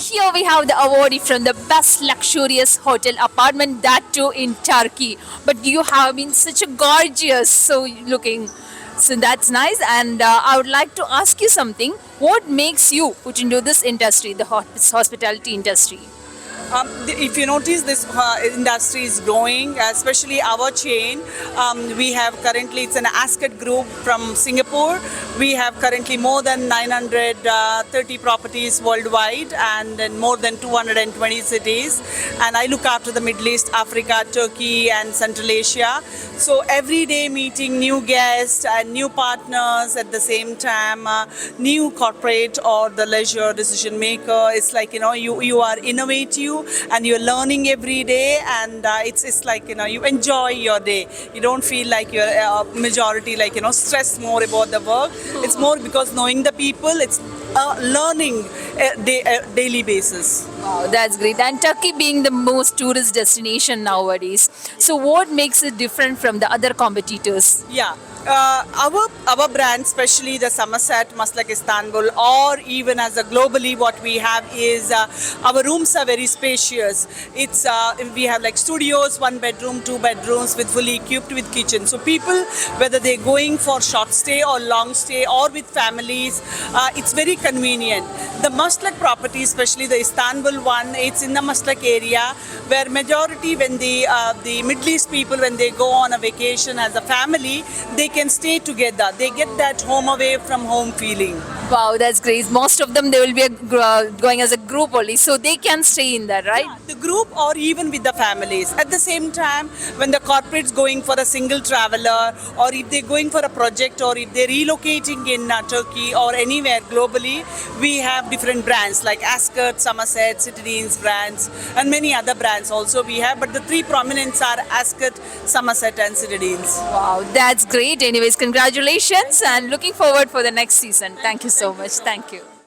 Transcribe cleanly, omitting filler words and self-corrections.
Here we have the awardee from the best luxurious hotel apartment, that too in Turkey. But you have been such a gorgeous, so looking. So that's nice. And I would like to ask you something. What makes you put into this industry, the hospitality industry? If you notice, this industry is growing, especially our chain. We have currently, it's an Ascot group from Singapore. We have currently more than 930 properties worldwide and in more than 220 cities. And I look after the Middle East, Africa, Turkey, and Central Asia. So every day meeting new guests and new partners at the same time, new corporate or the leisure decision maker. It's like, you are innovative and you're learning every day, and it's like, you enjoy your day. You don't feel like you're majority like, stressed more about the work. It's more because knowing the people, it's learning daily basis. Wow, that's great. And Turkey being the most tourist destination nowadays. So what makes it different from the other competitors? Yeah. Our brand, especially the Somerset, Maslak Istanbul, or even as a globally, what we have is our rooms are very spacious. It's we have like studios, 1 bedroom, 2 bedrooms with fully equipped with kitchen. So people, whether they're going for short stay or long stay or with families, it's very convenient. The Maslak property, especially the Istanbul one, it's in the Maslak area where majority when the Middle East people, when they go on a vacation as a family, they can stay together. They get that home away from home feeling. Wow, that's great. Most of them they will be going as a group only, so they can stay in that, right? Yeah, the group or even with the families. At the same time, when the corporate's going for a single traveler, or if they're going for a project, or if they're relocating in Turkey or anywhere globally, we have different brands like Ascot, Somerset, Citadines brands, and many other brands also we have. But the three prominents are Ascot, Somerset, and Citadines. Wow, that's great. Anyways, congratulations and looking forward for the next season. Thank you so much. Thank you.